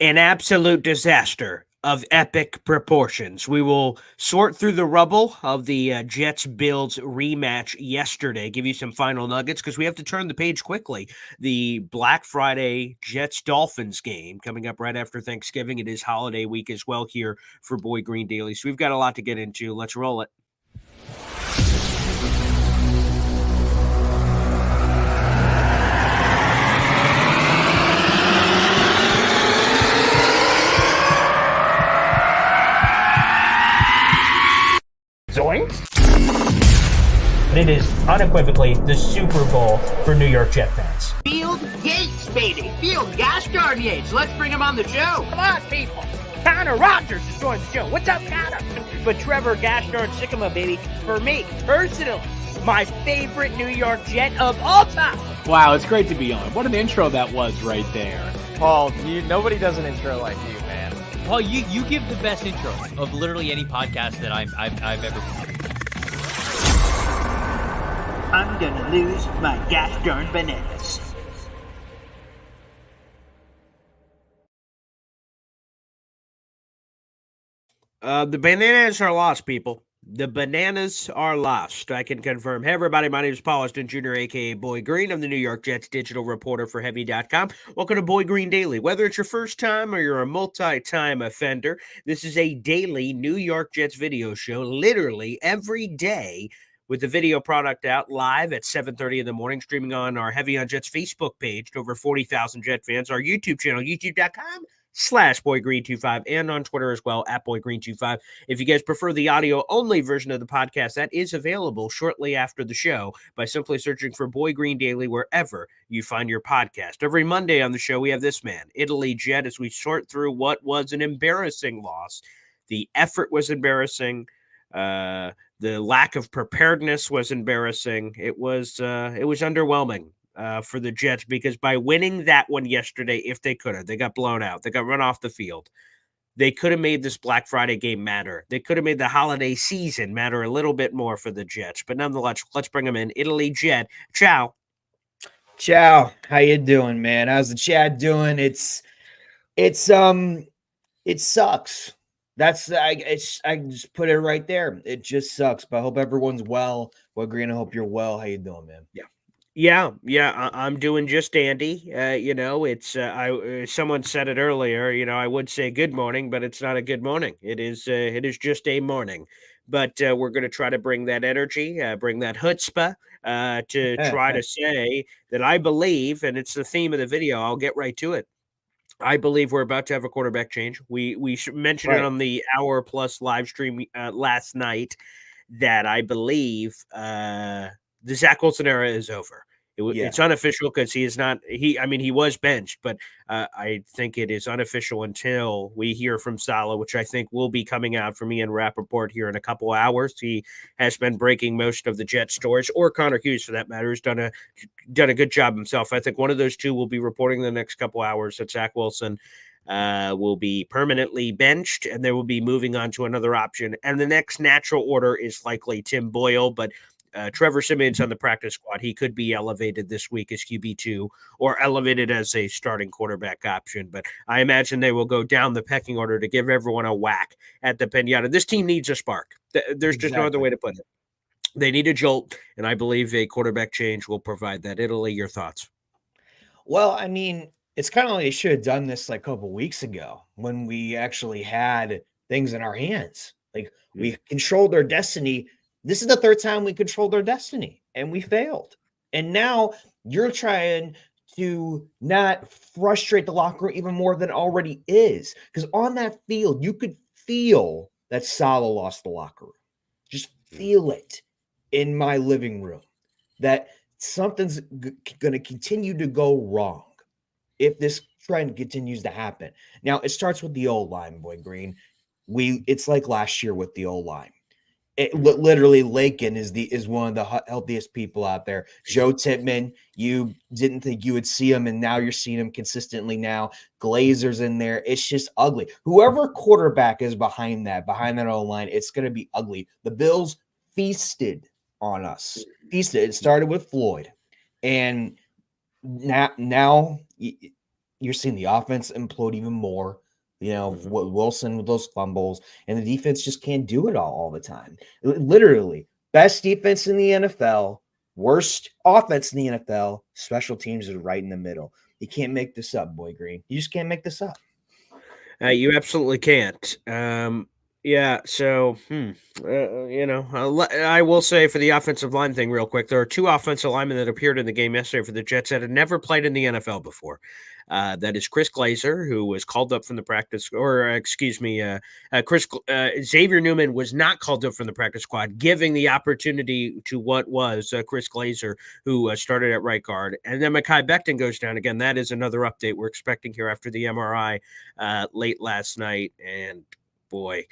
An absolute disaster of epic proportions. We will sort through the rubble of the Jets Bills rematch yesterday, give you some final nuggets because we have to turn the page quickly. The Black Friday Jets Dolphins game coming up right after Thanksgiving. It is holiday week as well here for Boy Green Daily. So we've got a lot to get into. Let's roll it. Zoinks! It is unequivocally the Super Bowl for New York Jet fans. Field Yates, baby. Field Gosh darn Yates. Let's bring him on the show. Come on, people. Connor Rogers is joining the show. What's up, Connor? But Trevor Gosh darn Sycamore, baby, for me, personally, my favorite New York Jet of all time. Wow, it's great to be on. What an intro that was right there. Paul, nobody does an intro like you, man. Paul, you give the best intro of literally any podcast that I've ever been. I'm gonna lose my gosh darn bananas. The bananas are lost, people. The bananas are lost. I can confirm. Hey, everybody. My name is Paul Austin Jr., a.k.a. Boy Green. I'm the New York Jets digital reporter for Heavy.com. Welcome to Boy Green Daily. Whether it's your first time or you're a multi-time offender, this is a daily New York Jets video show, literally every day, with the video product out live at 7:30 in the morning, streaming on our Heavy on Jets Facebook page to over 40,000 Jet fans, our YouTube channel, youtube.com/BoyGreen25, and on Twitter as well, at BoyGreen25. If you guys prefer the audio-only version of the podcast, that is available shortly after the show by simply searching for Boy Green Daily wherever you find your podcast. Every Monday on the show, we have this man, Italy Jet, as we sort through what was an embarrassing loss. The effort was embarrassing. The lack of preparedness was embarrassing. It was underwhelming for the Jets because by winning that one yesterday, if they could have, they got blown out. They got run off the field. They could have made this Black Friday game matter. They could have made the holiday season matter a little bit more for the Jets. But nonetheless, let's bring them in. Italy Jet. Ciao. Ciao. How you doing, man? How's the chat doing? It sucks. I just put it right there. It just sucks. But I hope everyone's well. Well, Green, I hope you're well. How you doing, man? Yeah. I'm doing just dandy. It's someone said it earlier. I would say good morning, but it's not a good morning. It is just a morning. But we're going to try to bring that energy, bring that chutzpah, to try to say that I believe, and it's the theme of the video. I'll get right to it. I believe we're about to have a quarterback change. We mentioned it on the hour plus live stream last night that I believe the Zach Wilson era is over. It's unofficial because he is not. He was benched, but I think it is unofficial until we hear from Saleh, which I think will be coming out from Ian Rappaport here in a couple of hours. He has been breaking most of the Jet stories, or Connor Hughes for that matter, has done a good job himself. I think one of those two will be reporting in the next couple of hours that Zach Wilson will be permanently benched, and they will be moving on to another option. And the next natural order is likely Tim Boyle, but Trevor Siemian's on the practice squad. He could be elevated this week as QB2 or elevated as a starting quarterback option. But I imagine they will go down the pecking order to give everyone a whack at the pinata. This team needs a spark. There's just no other way to put it. They need a jolt, and I believe a quarterback change will provide that. Italy, your thoughts? Well, it's kind of like they should have done this like a couple weeks ago when we actually had things in our hands. Like we controlled our destiny. This is the third time we controlled our destiny and we failed. And now you're trying to not frustrate the locker room even more than it already is. Because on that field, you could feel that Saleh lost the locker room. Just feel it in my living room that something's going to continue to go wrong if this trend continues to happen. Now, it starts with the O-line, Boy Green. It's like last year with the O-line. Literally, Lakin is one of the healthiest people out there. Joe Tippmann, you didn't think you would see him, and now you're seeing him consistently now. Glazer's in there. It's just ugly. Whoever quarterback is behind that O-line, it's going to be ugly. The Bills feasted on us. Feasted. It started with Floyd. And now you're seeing the offense implode even more. Wilson with those fumbles, and the defense just can't do it all the time. Literally, best defense in the NFL, worst offense in the NFL. Special teams is right in the middle. You can't make this up, Boy Green. You just can't make this up. You absolutely can't. Yeah, so I will say for the offensive line thing, real quick, there are 2 offensive linemen that appeared in the game yesterday for the Jets that had never played in the NFL before. That is Chris Glazer, who was called up from the practice, or excuse me, Xavier Newman was not called up from the practice squad, giving the opportunity to what was Chris Glazer, who started at right guard. And then Mekhi Becton goes down again. That is another update we're expecting here after the MRI late last night. And boy,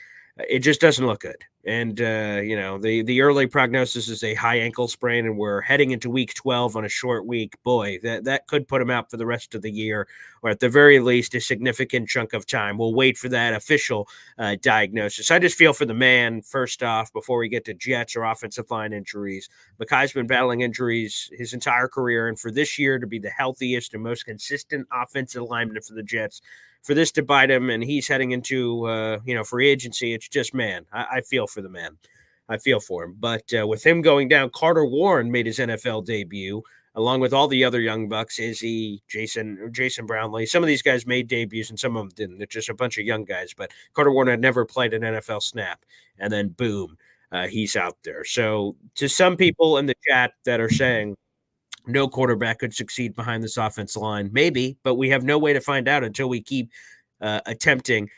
it just doesn't look good. And the early prognosis is a high ankle sprain, and we're heading into week 12 on a short week. Boy, that could put him out for the rest of the year, or at the very least a significant chunk of time. We'll wait for that official diagnosis. I just feel for the man, first off, before we get to Jets or offensive line injuries. Mekhi's been battling injuries his entire career, and for this year to be the healthiest and most consistent offensive lineman for the Jets, for this to bite him, and he's heading into free agency, it's just, man, I feel for the man. I feel for him. But with him going down, Carter Warren made his NFL debut along with all the other young bucks. Izzy, Jason Brownlee. Some of these guys made debuts and some of them didn't. It's just a bunch of young guys. But Carter Warren had never played an NFL snap, and then boom, he's out there. So to some people in the chat that are saying no quarterback could succeed behind this offensive line, maybe, but we have no way to find out until we keep attempting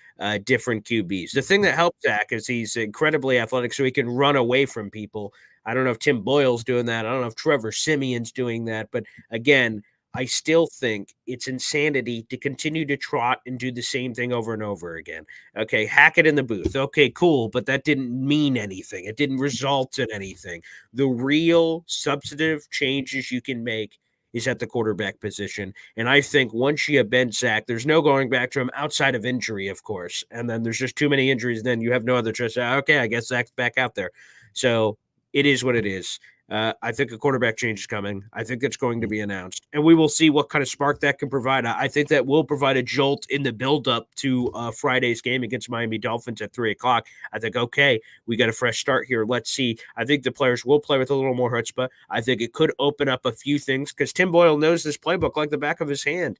different QBs. The thing that helps Zach is he's incredibly athletic, so he can run away from people. I don't know if Tim Boyle's doing that. I don't know if Trevor Simeon's doing that. But again, I still think it's insanity to continue to trot and do the same thing over and over again. Okay, Hackett in the booth. Okay, cool, but that didn't mean anything. It didn't result in anything. The real substantive changes you can make is at the quarterback position. And I think once you bench Zach, there's no going back to him outside of injury, of course. And then there's just too many injuries. Then you have no other choice. Okay, I guess Zach's back out there. So it is what it is. I think a quarterback change is coming. I think it's going to be announced, and we will see what kind of spark that can provide. I think that will provide a jolt in the buildup to Friday's game against Miami Dolphins at 3:00. I think, okay, we got a fresh start here. Let's see. I think the players will play with a little more chutzpah. I think it could open up a few things because Tim Boyle knows this playbook like the back of his hand.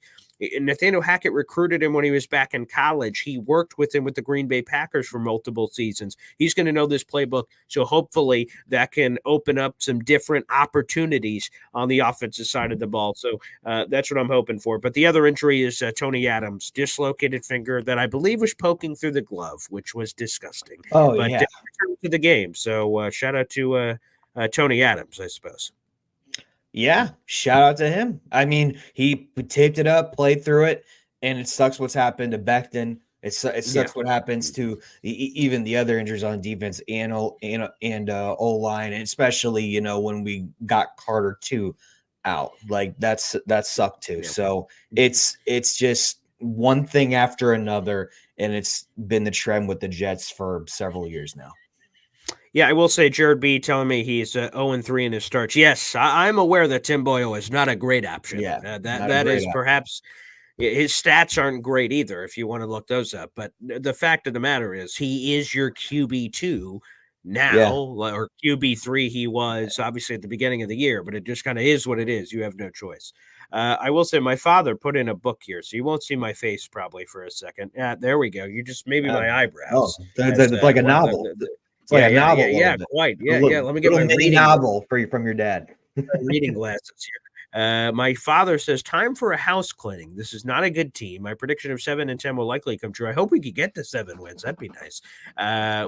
Nathaniel Hackett recruited him when he was back in college. He worked with him with the Green Bay Packers for multiple seasons. He's going to know this playbook, so hopefully that can open up some different opportunities on the offensive side of the ball. So that's what I'm hoping for. But the other injury is Tony Adams, dislocated finger that I believe was poking through the glove, which was disgusting. Oh, but yeah. Returned to the game. So shout out to Tony Adams, I suppose. Yeah, shout out to him. I mean, he taped it up, played through it, and it sucks what's happened to Becton. It sucks what happens to even the other injuries on defense and O-line, and especially, when we got Carter 2 out. Like that sucked too. Yeah. So it's just one thing after another, and it's been the trend with the Jets for several years now. Yeah, I will say Jared B telling me he's 0-3 in his starts. Yes, I'm aware that Tim Boyle is not a great option. Yeah, that is perhaps his stats aren't great either if you want to look those up. But the fact of the matter is he is your QB2 now, or QB3 he was obviously at the beginning of the year, but it just kind of is what it is. You have no choice. I will say my father put in a book here, so you won't see my face probably for a second. There we go. You just maybe my eyebrows. Oh, it's like a novel. It's like a novel. Yeah, quite. Yeah. Let me get my mini novel from your dad. Reading glasses here. My father says, time for a house cleaning. This is not a good team. My prediction of 7-10 will likely come true. I hope we could get to 7 wins. That'd be nice.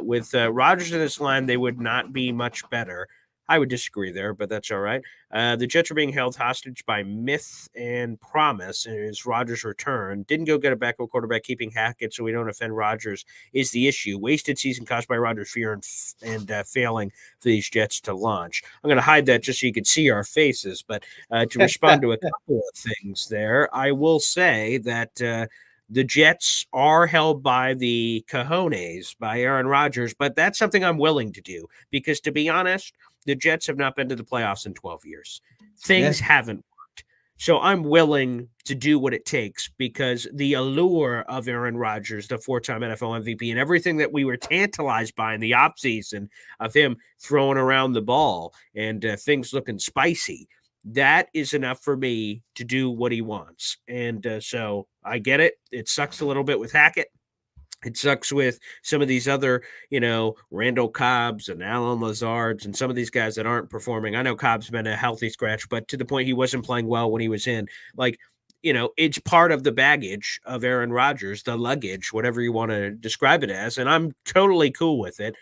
With Rodgers in this line, they would not be much better. I would disagree there, but that's all right. The Jets are being held hostage by myth and promise, and his Rodgers return. Didn't go get a backup quarterback. Keeping Hackett so we don't offend Rodgers is the issue. Wasted season caused by Rodgers' fear and failing for these Jets to launch. I'm going to hide that just so you can see our faces, but to respond to a couple of things there, I will say that the Jets are held by the cojones by Aaron Rodgers, but that's something I'm willing to do because, to be honest, the Jets have not been to the playoffs in 12 years. Things haven't worked. So I'm willing to do what it takes because the allure of Aaron Rodgers, the four-time NFL MVP, and everything that we were tantalized by in the offseason of him throwing around the ball and things looking spicy, that is enough for me to do what he wants. And so I get it. It sucks a little bit with Hackett. It sucks with some of these other, Randall Cobbs and Alan Lazards and some of these guys that aren't performing. I know Cobb's been a healthy scratch, but to the point he wasn't playing well when he was in. Like, it's part of the baggage of Aaron Rodgers, the luggage, whatever you want to describe it as. And I'm totally cool with it.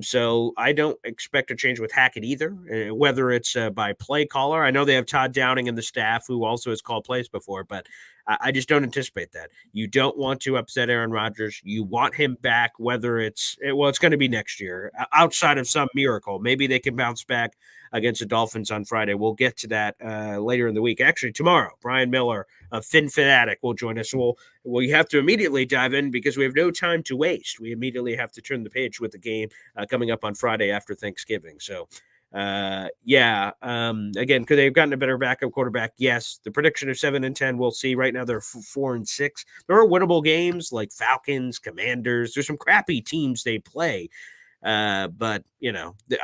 So I don't expect a change with Hackett either, whether it's by play caller. I know they have Todd Downing in the staff who also has called plays before, but I just don't anticipate that. You don't want to upset Aaron Rodgers. You want him back, whether it's going to be next year, outside of some miracle. Maybe they can bounce back against the Dolphins on Friday. We'll get to that later in the week. Actually, tomorrow, Brian Miller of Fin Fanatic will join us. We have to immediately dive in because we have no time to waste. We immediately have to turn the page with the game coming up on Friday after Thanksgiving. So, again, could they have gotten a better backup quarterback? Yes. The prediction of 7-10, we'll see. Right now they're 4-6. There are winnable games like Falcons, Commanders. There's some crappy teams they play. But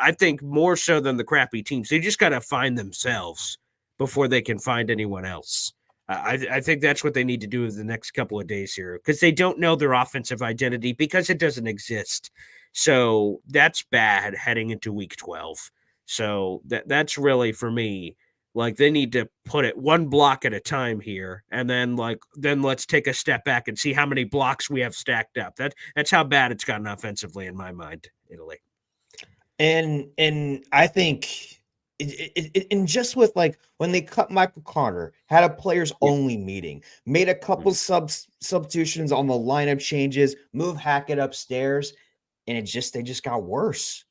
I think more so than the crappy teams, they just got to find themselves before they can find anyone else. I think that's what they need to do in the next couple of days here because they don't know their offensive identity because it doesn't exist. So that's bad heading into week 12. So that's really for me. Like they need to put it one block at a time here, and then let's take a step back and see how many blocks we have stacked up. That's how bad it's gotten offensively in my mind, Italy. And I think and just with like when they cut Michael Carter, had a players only meeting, made a couple substitutions on the lineup changes, move Hackett upstairs, and they just got worse.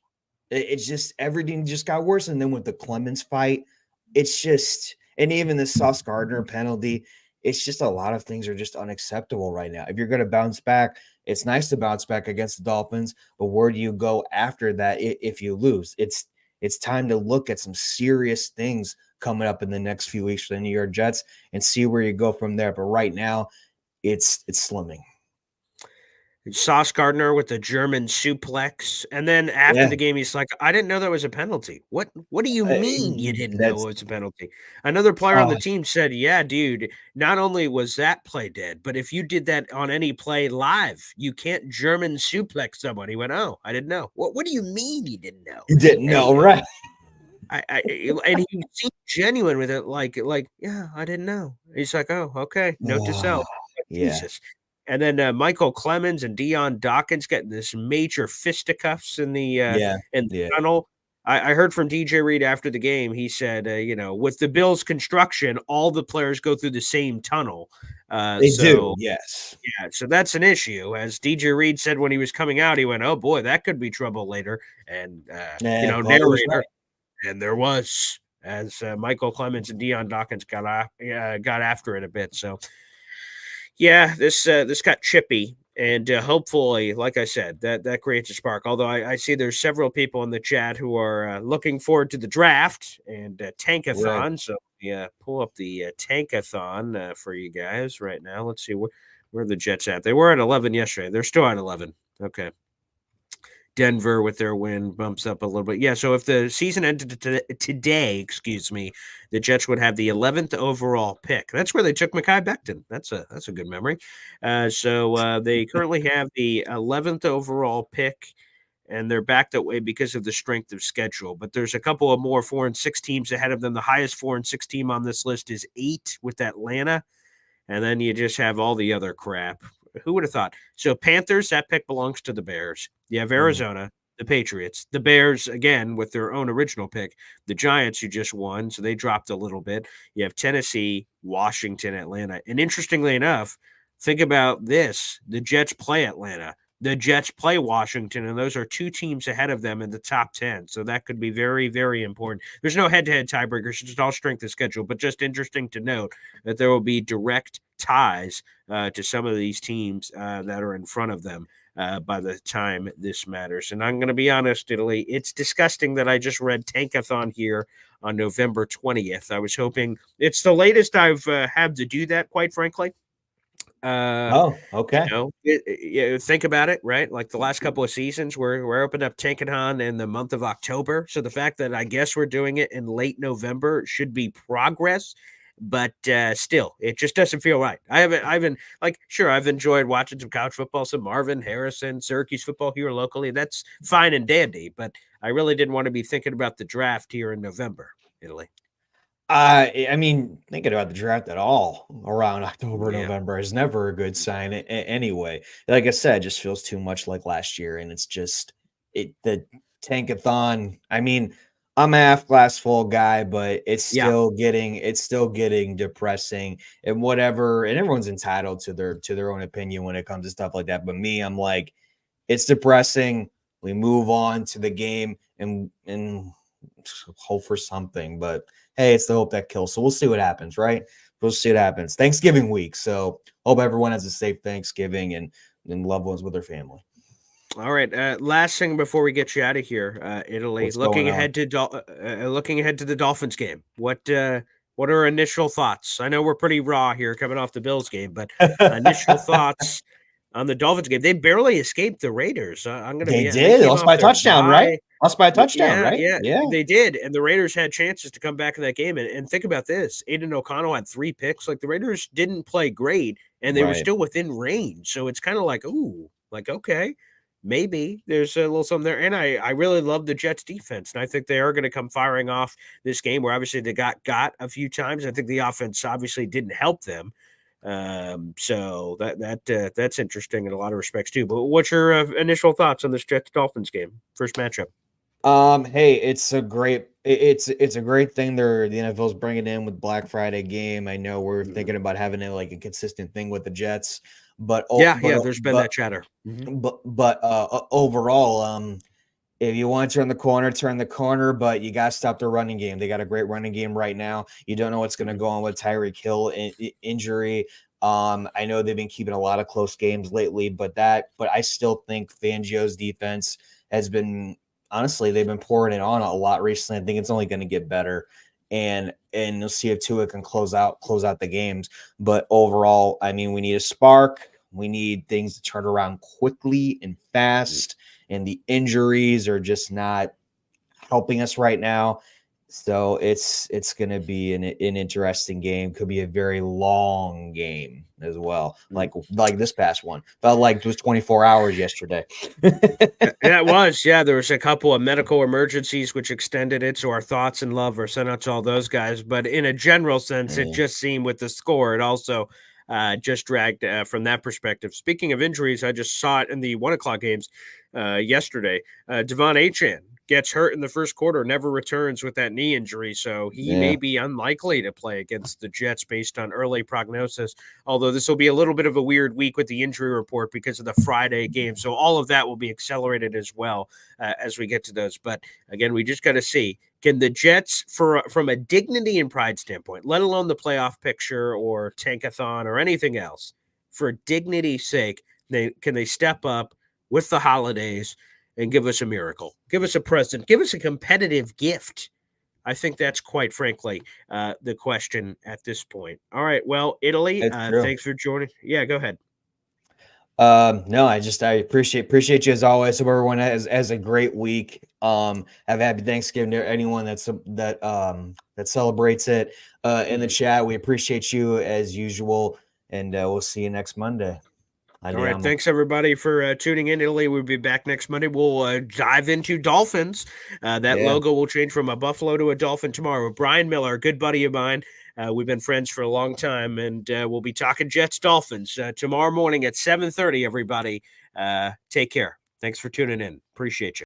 It's just everything just got worse. And then with the Clemens fight, it's just, and even the Sauce Gardner penalty, it's just a lot of things are just unacceptable right now. If you're going to bounce back, it's nice to bounce back against the Dolphins, but where do you go after that if you lose? It's time to look at some serious things coming up in the next few weeks for the New York Jets and see where you go from there. But right now, it's slimming. Sauce Gardner with the German suplex. And then after the game, he's like, I didn't know that was a penalty. What do you mean you didn't know it was a penalty? Another player on the team said, yeah, dude, not only was that play dead, but if you did that on any play live, you can't German suplex someone. He went, oh, I didn't know. What do you mean you didn't know? You didn't know, right? And he seemed genuine with it, like, yeah, I didn't know. He's like, oh, okay, note to self. Yeah. Jesus. And then Michael Clemens and Deion Dawkins getting this major fisticuffs in the tunnel. I heard from DJ Reed after the game. He said, with the Bills' construction, all the players go through the same tunnel. They do, yes. Yeah, so that's an issue. As DJ Reed said when he was coming out, he went, oh, boy, that could be trouble later. And, narrator, right. And there was, as Michael Clemens and Deion Dawkins got after it a bit. So, yeah, this got chippy, and hopefully, like I said, that creates a spark. Although I see there's several people in the chat who are looking forward to the draft and tankathon. Right. So yeah, pull up the tankathon for you guys right now. Let's see where are the Jets at. They were at 11 yesterday. They're still at 11. Okay. Denver with their win bumps up a little bit. Yeah, so if the season ended today, the Jets would have the 11th overall pick. That's where they took Mekhi Becton. That's a good memory. So they currently have the 11th overall pick, and they're back that way because of the strength of schedule. But there's a couple of more 4-6 teams ahead of them. The highest 4-6 team on this list is 8 with Atlanta, and then you just have all the other crap. Who would have thought? So Panthers, that pick belongs to the Bears. You have Arizona, the Patriots, the Bears, again, with their own original pick, the Giants, who just won, so they dropped a little bit. You have Tennessee, Washington, Atlanta. And interestingly enough, think about this. The Jets play Atlanta. the Jets play Washington, and those are 2 teams ahead of them in the top 10. So that could be very, very important. There's no head-to-head tiebreakers, it's all strength of schedule, but just interesting to note that there will be direct ties to some of these teams that are in front of them by the time this matters. And I'm going to be honest, Italy, it's disgusting that I just read Tankathon here on November 20th. I was hoping it's the latest I've had to do that, quite frankly. Oh, okay. Think about it, right? Like the last couple of seasons, we're opening up Tankathon in the month of October. So the fact that I guess we're doing it in late November should be progress. But still, it just doesn't feel right. Sure, I've enjoyed watching some college football, some Marvin Harrison, Syracuse football here locally. That's fine and dandy, but I really didn't want to be thinking about the draft here in November, Italy. I mean, thinking about the draft at all around October, Yeah. November is never a good sign anyway. Like I said, it just feels too much like last year, and it's just the tankathon. I mean, I'm a half glass full guy, but Yeah. it's still getting depressing and whatever. And everyone's entitled to their own opinion when it comes to stuff like that. But me, I'm like, it's depressing. We move on to the game and hope for something, but hey, it's the hope that kills. So we'll see what happens, right? We'll see what happens. Thanksgiving week. So hope everyone has a safe Thanksgiving and loved ones with their family. All right. Last thing before we get you out of here, Italy. What's going on? Looking ahead to the Dolphins game. What are initial thoughts? I know we're pretty raw here coming off the Bills game, but initial thoughts on the Dolphins game. They barely escaped the Raiders. I'm going to They be. did. They came Lost off by a their touchdown, right? bye. Lost by a touchdown, right? Yeah, they did. And the Raiders had chances to come back in that game. And think about this. Aiden O'Connell had 3 picks. Like the Raiders didn't play great, and they were Right. still within range. So it's kind of like, ooh, like, okay, maybe there's a little something there. And I really love the Jets defense. And I think they are going to come firing off this game where obviously they got a few times. I think the offense obviously didn't help them. So that's interesting in a lot of respects too. But what's your initial thoughts on this Jets Dolphins game, first matchup? Hey, it's a great it's a great thing the NFL's bringing in with Black Friday game. I know we're thinking about having it like a consistent thing with the Jets, but There's been that chatter. overall, if you want to turn the corner, but you got to stop the running game. They got a great running game right now. You don't know what's going to go on with Tyreek Hill injury. I know they've been keeping a lot of close games lately, but I still think Fangio's defense has been, honestly, they've been pouring it on a lot recently. I think it's only going to get better, and you'll see if Tua can close out the games. But overall, I mean, we need a spark. We need things to turn around quickly and fast, and the injuries are just not helping us right now. So it's going to be an interesting game. Could be a very long game as well, like this past one. Felt like it was 24 hours yesterday. That was, there was a couple of medical emergencies which extended it. So our thoughts and love are sent out to all those guys. But in a general sense, it just seemed with the score, it also just dragged from that perspective. Speaking of injuries, I just saw it in the 1:00 games yesterday. Devon Achane gets hurt in the first quarter, never returns with that knee injury. So he may be unlikely to play against the Jets based on early prognosis. Although this will be a little bit of a weird week with the injury report because of the Friday game. So all of that will be accelerated as well as we get to those. But again, we just got to see, can the Jets, from a dignity and pride standpoint, let alone the playoff picture or tankathon or anything else, for dignity's sake, can they step up with the holidays and give us a miracle, give us a present, give us a competitive gift? I think that's quite frankly the question at this point. All right. Well, Italy, thanks for joining. Yeah, go ahead. No, I appreciate you as always. Hope everyone has a great week. Have a happy Thanksgiving to anyone that celebrates it. In the chat, we appreciate you as usual, and we'll see you next Monday. All right. Thanks, everybody, for tuning in. Italy, we'll be back next Monday. We'll dive into Dolphins. Logo will change from a buffalo to a dolphin tomorrow. Brian Miller, a good buddy of mine. We've been friends for a long time, and we'll be talking Jets Dolphins tomorrow morning at 7:30, everybody. Take care. Thanks for tuning in. Appreciate you.